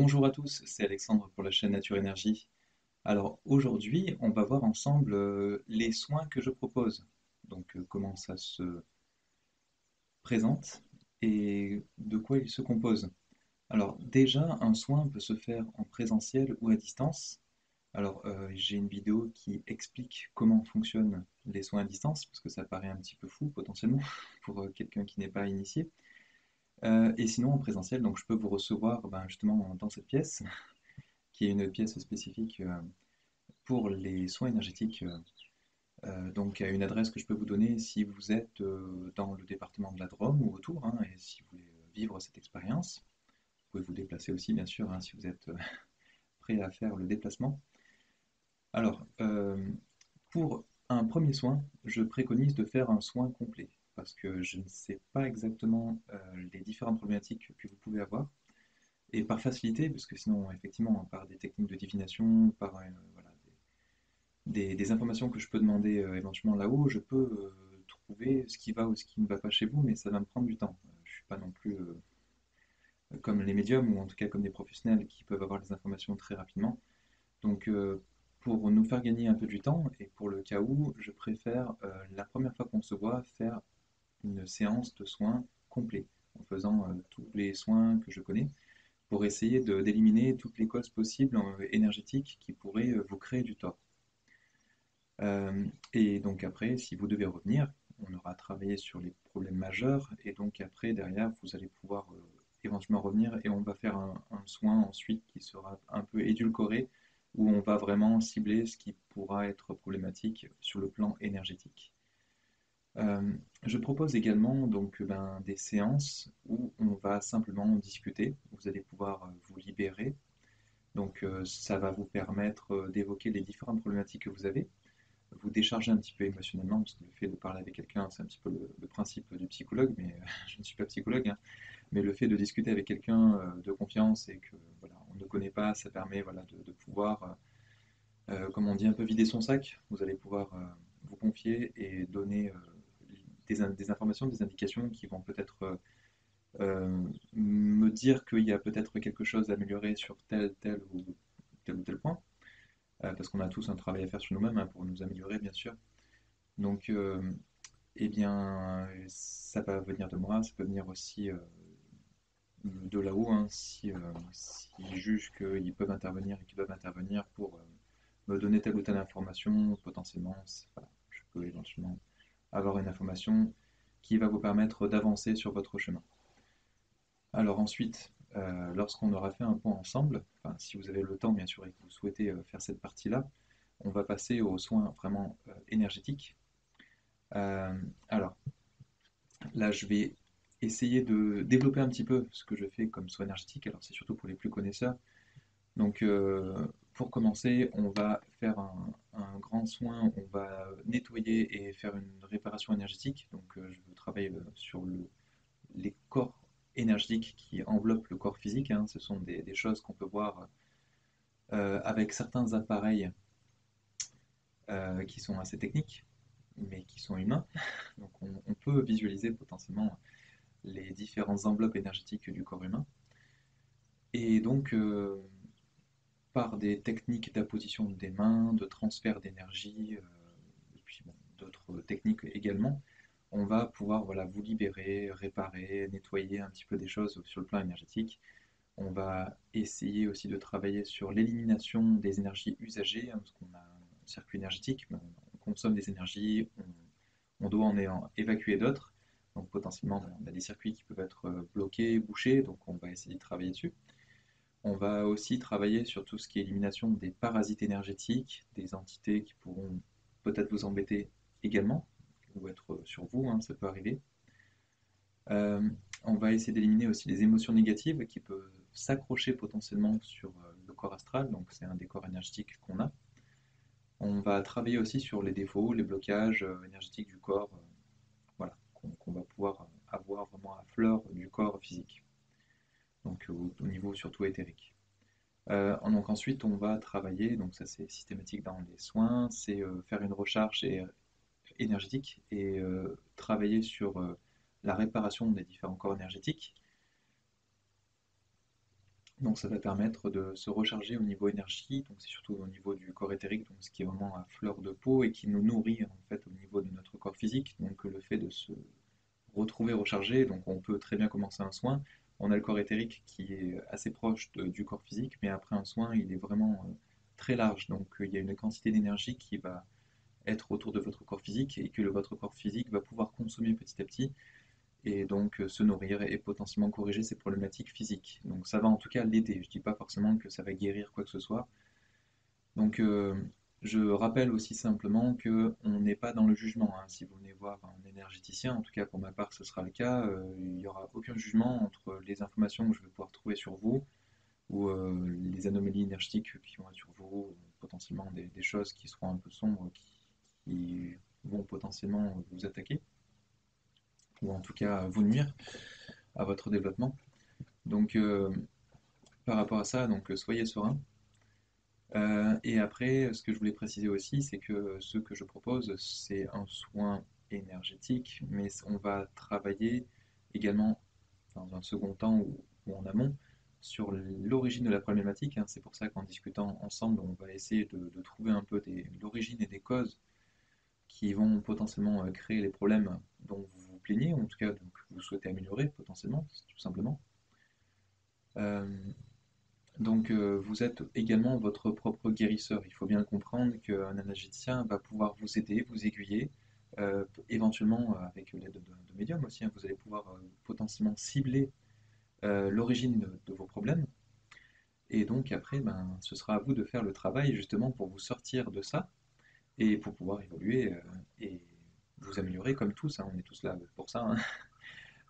Bonjour à tous, c'est Alexandre pour la chaîne Nature Énergie. Alors aujourd'hui, on va voir ensemble les soins que je propose. Comment ça se présente et de quoi il se compose. Alors déjà, un soin peut se faire en présentiel ou à distance. J'ai une vidéo qui explique comment fonctionnent les soins à distance, parce que ça paraît un petit peu fou potentiellement pour quelqu'un qui n'est pas initié. Et sinon en présentiel, donc je peux vous recevoir justement dans cette pièce, qui est une pièce spécifique pour les soins énergétiques, donc à une adresse que je peux vous donner si vous êtes dans le département de la Drôme ou autour, hein, et si vous voulez vivre cette expérience. Vous pouvez vous déplacer aussi, bien sûr, hein, si vous êtes prêt à faire le déplacement. Alors, pour un premier soin, je préconise de faire un soin complet, parce que je ne sais pas exactement les différentes problématiques que vous pouvez avoir. Et par facilité, parce que sinon, effectivement, par des techniques de divination, par voilà, des informations que je peux demander éventuellement là-haut, je peux trouver ce qui va ou ce qui ne va pas chez vous, mais ça va me prendre du temps. Je ne suis pas non plus comme les médiums, ou en tout cas comme des professionnels qui peuvent avoir les informations très rapidement. Donc pour nous faire gagner un peu du temps, et pour le cas où, je préfère, la première fois qu'on se voit, faire une séance de soins complet, en faisant tous les soins que je connais, pour essayer d'éliminer toutes les causes possibles énergétiques qui pourraient vous créer du tort. Et donc après, si vous devez revenir, on aura travaillé sur les problèmes majeurs, et donc après, derrière, vous allez pouvoir éventuellement revenir, et on va faire un soin ensuite qui sera un peu édulcoré, où on va vraiment cibler ce qui pourra être problématique sur le plan énergétique. Je propose également des séances où on va simplement discuter. Vous allez pouvoir vous libérer. Ça va vous permettre d'évoquer les différentes problématiques que vous avez, vous décharger un petit peu émotionnellement, parce que le fait de parler avec quelqu'un, c'est un petit peu le principe du psychologue, mais je ne suis pas psychologue, hein, mais le fait de discuter avec quelqu'un de confiance et que voilà, on ne connaît pas, ça permet voilà, de pouvoir, comme on dit, un peu vider son sac. Vous allez pouvoir vous confier et donner des informations, des indications qui vont peut-être me dire qu'il y a peut-être quelque chose à améliorer sur tel ou tel point, parce qu'on a tous un travail à faire sur nous-mêmes, hein, pour nous améliorer, bien sûr. Donc, eh bien, ça peut venir de moi, ça peut venir aussi de là-haut, hein, s'ils jugent qu'ils peuvent intervenir et qu'ils doivent intervenir pour me donner telle ou telle information, potentiellement, voilà, je peux éventuellement avoir une information qui va vous permettre d'avancer sur votre chemin. Alors ensuite, lorsqu'on aura fait un point ensemble, enfin, si vous avez le temps bien sûr et que vous souhaitez faire cette partie-là, on va passer aux soins vraiment énergétiques. Euh, alors, Là, je vais essayer de développer un petit peu ce que je fais comme soin énergétique. Alors, c'est surtout pour les plus connaisseurs. Donc, pour commencer, on va faire un grand soin. On va nettoyer et faire une réparation énergétique. Je veux travailler sur les corps énergétiques qui enveloppent le corps physique, hein. Ce sont des choses qu'on peut voir avec certains appareils qui sont assez techniques, mais qui sont humains. Donc, on peut visualiser potentiellement les différentes enveloppes énergétiques du corps humain. Et donc, par des techniques d'apposition des mains, de transfert d'énergie, et puis bon, d'autres techniques également, on va pouvoir voilà, vous libérer, réparer, nettoyer un petit peu des choses sur le plan énergétique. On va essayer aussi de travailler sur l'élimination des énergies usagées, hein, parce qu'on a un circuit énergétique, on consomme des énergies, on doit en évacuer d'autres. Donc potentiellement, on a des circuits qui peuvent être bloqués, bouchés, donc on va essayer de travailler dessus. On va aussi travailler sur tout ce qui est élimination des parasites énergétiques, des entités qui pourront peut-être vous embêter également, ou être sur vous, hein, ça peut arriver. Euh, on va essayer d'éliminer aussi les émotions négatives qui peuvent s'accrocher potentiellement sur le corps astral, donc c'est un des corps énergétiques qu'on a. On va travailler aussi sur les défauts, les blocages énergétiques du corps, voilà, qu'on va pouvoir avoir vraiment à fleur du corps physique, donc au niveau surtout éthérique. Donc ensuite, on va travailler, donc ça c'est systématique dans les soins, c'est faire une recharge énergétique et travailler sur la réparation des différents corps énergétiques. Donc ça va permettre de se recharger au niveau énergie, donc c'est surtout au niveau du corps éthérique, donc ce qui est vraiment à fleur de peau et qui nous nourrit en fait au niveau de notre corps physique. Donc le fait de se retrouver rechargé, donc on peut très bien commencer un soin. On a le corps éthérique qui est assez proche du corps physique, mais après un soin, il est vraiment très large. Donc il y a une quantité d'énergie qui va être autour de votre corps physique et que votre corps physique va pouvoir consommer petit à petit et donc se nourrir et potentiellement corriger ses problématiques physiques. Donc ça va en tout cas l'aider. Je ne dis pas forcément que ça va guérir quoi que ce soit. Donc je rappelle aussi simplement que on n'est pas dans le jugement, hein. Si vous venez voir un énergéticien, en tout cas pour ma part ce sera le cas, il n'y aura aucun jugement entre les informations que je vais pouvoir trouver sur vous ou les anomalies énergétiques qui vont être sur vous, potentiellement des choses qui seront un peu sombres, qui vont potentiellement vous attaquer ou en tout cas vous nuire à votre développement. Donc, par rapport à ça, donc soyez serein. Et après, ce que je voulais préciser aussi, c'est que ce que je propose, c'est un soin énergétique, mais on va travailler également dans un second temps ou en amont sur l'origine de la problématique, hein. C'est pour ça qu'en discutant ensemble, on va essayer de trouver un peu l'origine et des causes qui vont potentiellement créer les problèmes dont vous vous plaignez, ou en tout cas que vous souhaitez améliorer potentiellement, tout simplement. Euh, Donc vous êtes également votre propre guérisseur. Il faut bien comprendre qu'un énergéticien va pouvoir vous aider, vous aiguiller, éventuellement avec l'aide de médiums aussi, hein. Vous allez pouvoir potentiellement cibler l'origine de vos problèmes. Et donc après, ben, ce sera à vous de faire le travail justement pour vous sortir de ça et pour pouvoir évoluer et vous améliorer comme tous, hein. On est tous là pour ça, hein.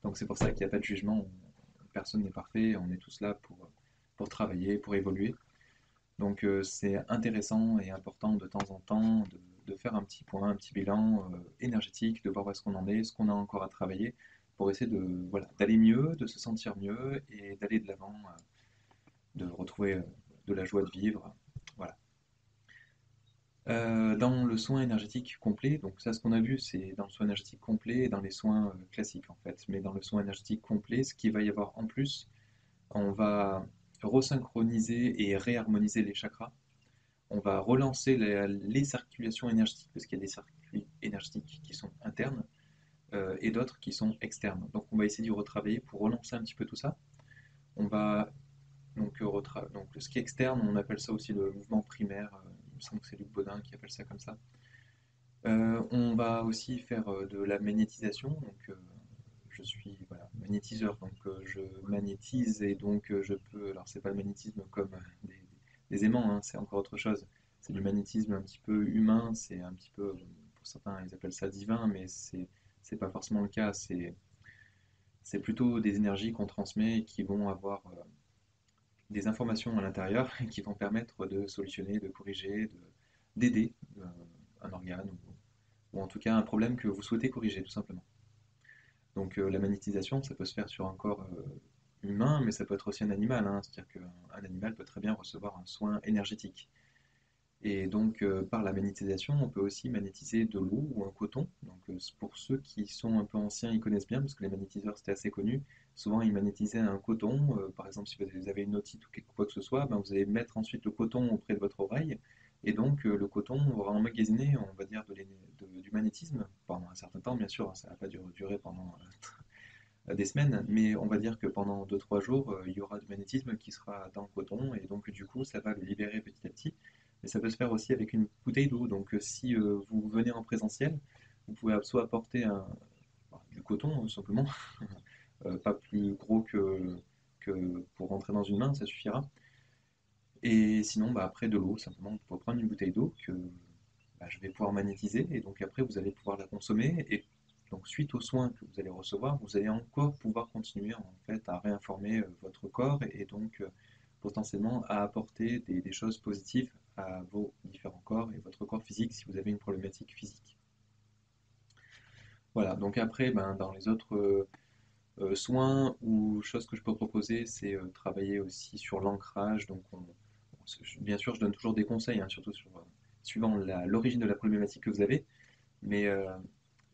Donc c'est pour ça qu'il n'y a pas de jugement. Personne n'est parfait. On est tous là pour travailler, pour évoluer. Donc c'est intéressant et important de temps en temps de faire un petit point, un petit bilan énergétique, de voir où est-ce qu'on en est, ce qu'on a encore à travailler, pour essayer de, voilà, d'aller mieux, de se sentir mieux et d'aller de l'avant, de retrouver de la joie de vivre. Voilà. Dans le soin énergétique complet, donc ça ce qu'on a vu c'est dans le soin énergétique complet et dans les soins classiques en fait, mais dans le soin énergétique complet, ce qu'il va y avoir en plus, on va resynchroniser et réharmoniser les chakras. On va relancer les circulations énergétiques, parce qu'il y a des circuits énergétiques qui sont internes et d'autres qui sont externes. Donc on va essayer de retravailler pour relancer un petit peu tout ça. On va donc ce qui est externe, on appelle ça aussi le mouvement primaire. Il me semble que c'est Luc Baudin qui appelle ça comme ça. On va aussi faire de la magnétisation. Donc je suis voilà, magnétiseur, donc je magnétise et donc je peux. Alors c'est pas le magnétisme comme des aimants, hein, c'est encore autre chose. C'est du magnétisme un petit peu humain, c'est un petit peu, pour certains ils appellent ça divin, mais c'est pas forcément le cas. C'est plutôt des énergies qu'on transmet et qui vont avoir des informations à l'intérieur qui vont permettre de solutionner, de corriger, d'aider un organe ou en tout cas un problème que vous souhaitez corriger tout simplement. Donc la magnétisation, ça peut se faire sur un corps humain, mais ça peut être aussi un animal, hein. C'est-à-dire qu'un animal peut très bien recevoir un soin énergétique. Et donc par la magnétisation, on peut aussi magnétiser de l'eau ou un coton. Donc pour ceux qui sont un peu anciens, ils connaissent bien, parce que les magnétiseurs c'était assez connu. Souvent ils magnétisaient un coton. Par exemple, si vous avez une otite ou quoi que ce soit, ben, vous allez mettre ensuite le coton auprès de votre oreille. Et donc le coton aura emmagasiné, on va dire, du magnétisme pendant un certain temps, bien sûr, hein. Ça ne va pas durer pendant des semaines, mais on va dire que pendant 2 3 jours, il y aura du magnétisme qui sera dans le coton, et donc du coup, ça va le libérer petit à petit. Mais ça peut se faire aussi avec une bouteille d'eau. Donc si vous venez en présentiel, vous pouvez soit apporter du coton, tout simplement, pas plus gros que pour rentrer dans une main, ça suffira. Et sinon, bah, après de l'eau, simplement, vous pouvez prendre une bouteille d'eau que bah, je vais pouvoir magnétiser, et donc après, vous allez pouvoir la consommer, et donc suite aux soins que vous allez recevoir, vous allez encore pouvoir continuer en fait à réinformer votre corps, et donc potentiellement à apporter des choses positives à vos différents corps et votre corps physique si vous avez une problématique physique. Voilà, donc après, ben, dans les autres soins ou choses que je peux proposer, c'est travailler aussi sur l'ancrage. Donc, bien sûr, je donne toujours des conseils, hein, surtout suivant l'origine de la problématique que vous avez. Mais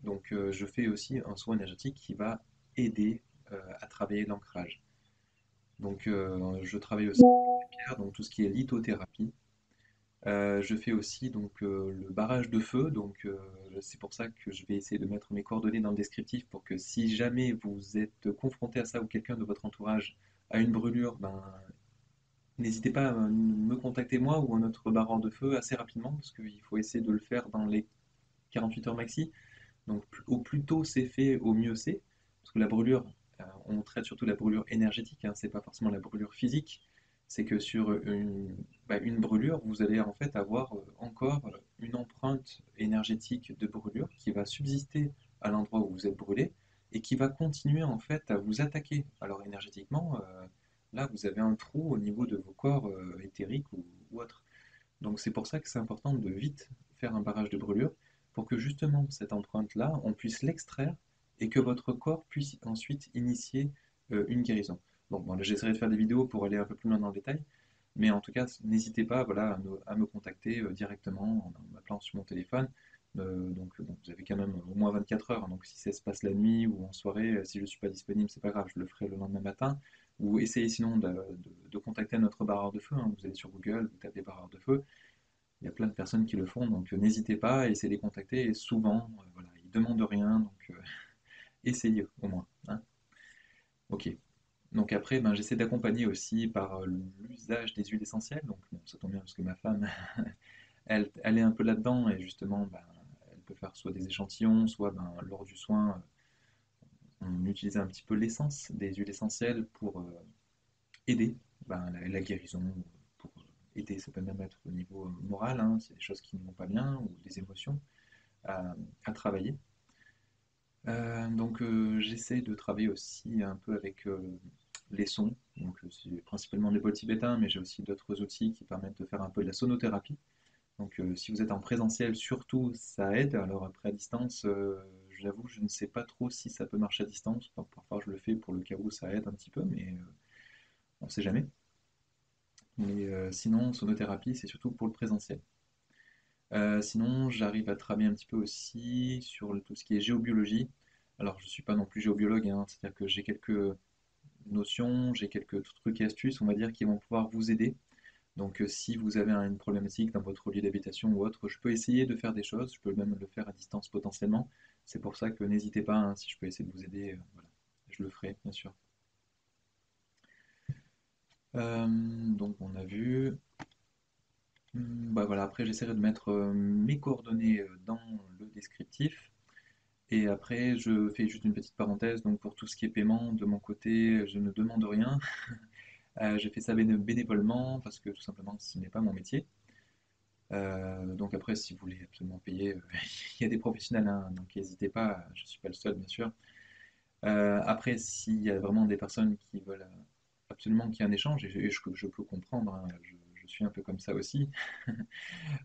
donc, je fais aussi un soin énergétique qui va aider à travailler l'ancrage. Donc je travaille aussi avec les pierres, donc tout ce qui est lithothérapie. Je fais aussi donc le barrage de feu, donc c'est pour ça que je vais essayer de mettre mes coordonnées dans le descriptif pour que si jamais vous êtes confronté à ça ou quelqu'un de votre entourage a une brûlure, ben, n'hésitez pas à me contacter moi ou un autre barreur de feu assez rapidement parce qu'il faut essayer de le faire dans les 48 heures maxi. Donc au plus tôt c'est fait, au mieux c'est. Parce que la brûlure, on traite surtout la brûlure énergétique, hein, c'est pas forcément la brûlure physique. C'est que sur une brûlure, vous allez en fait avoir encore une empreinte énergétique de brûlure qui va subsister à l'endroit où vous êtes brûlé et qui va continuer en fait à vous attaquer. Alors énergétiquement, là vous avez un trou au niveau de vos corps éthériques ou autres. Donc c'est pour ça que c'est important de vite faire un barrage de brûlure pour que justement cette empreinte-là, on puisse l'extraire et que votre corps puisse ensuite initier une guérison. Bon, là, j'essaierai de faire des vidéos pour aller un peu plus loin dans le détail, mais en tout cas, n'hésitez pas voilà, à me contacter directement en m'appelant sur mon téléphone. Donc bon, vous avez quand même au moins 24 heures, hein, donc si ça se passe la nuit ou en soirée, si je ne suis pas disponible, c'est pas grave, je le ferai le lendemain matin. Ou essayez sinon de contacter notre barreur de feu, hein. Vous allez sur Google, vous tapez barreur de feu, il y a plein de personnes qui le font, donc n'hésitez pas à essayer de les contacter. Et souvent, voilà, ils ne demandent rien, donc essayez au moins, hein. Ok. Donc après, ben, j'essaie d'accompagner aussi par l'usage des huiles essentielles. Donc bon, ça tombe bien parce que ma femme, elle est un peu là-dedans et justement, ben, elle peut faire soit des échantillons, soit ben, lors du soin, on utilise un petit peu l'essence des huiles essentielles pour aider ben, la guérison, pour aider, ça peut même être au niveau moral, hein, c'est des choses qui ne vont pas bien ou des émotions à travailler. Donc j'essaie de travailler aussi un peu avec les sons. Donc c'est principalement des bols tibétains, mais j'ai aussi d'autres outils qui permettent de faire un peu de la sonothérapie. Donc si vous êtes en présentiel, surtout, ça aide. Alors après à distance, j'avoue, je ne sais pas trop si ça peut marcher à distance. Enfin, parfois je le fais pour le cas où ça aide un petit peu, mais on ne sait jamais. Mais sinon, sonothérapie, c'est surtout pour le présentiel. Sinon, j'arrive à travailler un petit peu aussi sur tout ce qui est géobiologie. Alors, je ne suis pas non plus géobiologue, hein, c'est-à-dire que j'ai quelques notions, j'ai quelques trucs et astuces, on va dire, qui vont pouvoir vous aider. Donc, si vous avez une problématique dans votre lieu d'habitation ou autre, je peux essayer de faire des choses, je peux même le faire à distance potentiellement. C'est pour ça que n'hésitez pas, hein, si je peux essayer de vous aider, voilà, je le ferai, bien sûr. Donc, on a vu. Bah voilà, après, j'essaierai de mettre mes coordonnées dans le descriptif. Et après, je fais juste une petite parenthèse. Donc, pour tout ce qui est paiement, de mon côté, je ne demande rien. J'ai fait ça bénévolement parce que tout simplement, ce n'est pas mon métier. Donc après, si vous voulez absolument payer, il y a des professionnels, hein, donc n'hésitez pas. Je ne suis pas le seul, bien sûr. Après, s'il y a vraiment des personnes qui veulent absolument qu'il y ait un échange, et je peux comprendre, hein, je suis un peu comme ça aussi.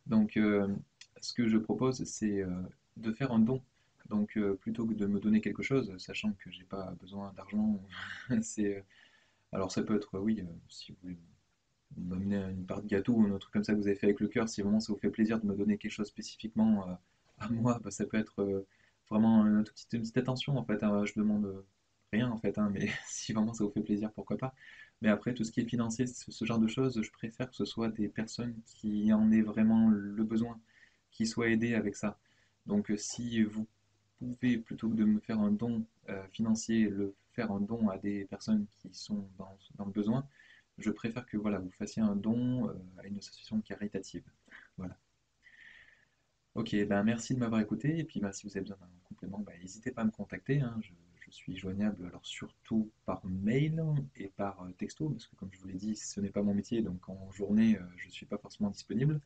Donc, ce que je propose, c'est de faire un don. Donc, plutôt que de me donner quelque chose, sachant que j'ai pas besoin d'argent, c'est, alors ça peut être, oui, si vous voulez m'amener une part de gâteau ou un autre comme ça que vous avez fait avec le cœur, si vraiment ça vous fait plaisir de me donner quelque chose spécifiquement à moi, bah, ça peut être vraiment une petite attention en fait, hein. Je demande rien en fait, hein, mais si vraiment ça vous fait plaisir, pourquoi pas. Mais après, tout ce qui est financier, ce genre de choses, je préfère que ce soit des personnes qui en aient vraiment le besoin, qui soient aidées avec ça. Donc si vous pouvez, plutôt que de me faire un don financier, le faire un don à des personnes qui sont dans le besoin, je préfère que voilà, vous fassiez un don à une association caritative. Voilà. Ok, ben merci de m'avoir écouté. Et puis ben, si vous avez besoin d'un complément, ben, n'hésitez pas à me contacter, hein. Je suis joignable alors surtout par mail et par texto, parce que comme je vous l'ai dit, ce n'est pas mon métier, donc en journée, je ne suis pas forcément disponible.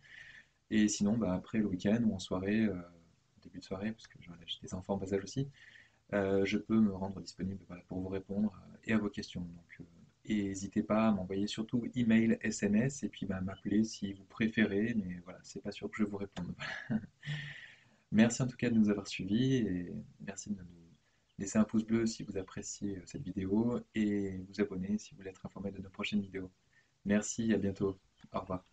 Et sinon, ben, après le week-end ou en soirée, début de soirée, parce que voilà, j'ai des enfants en bas âge aussi, je peux me rendre disponible voilà, pour vous répondre et à vos questions. Donc, et n'hésitez pas à m'envoyer surtout email, SMS et puis bah, m'appeler si vous préférez, mais voilà, c'est pas sûr que je vous réponde. Merci en tout cas de nous avoir suivis et merci de nous laisser un pouce bleu si vous appréciez cette vidéo et vous abonner si vous voulez être informé de nos prochaines vidéos. Merci, à bientôt. Au revoir.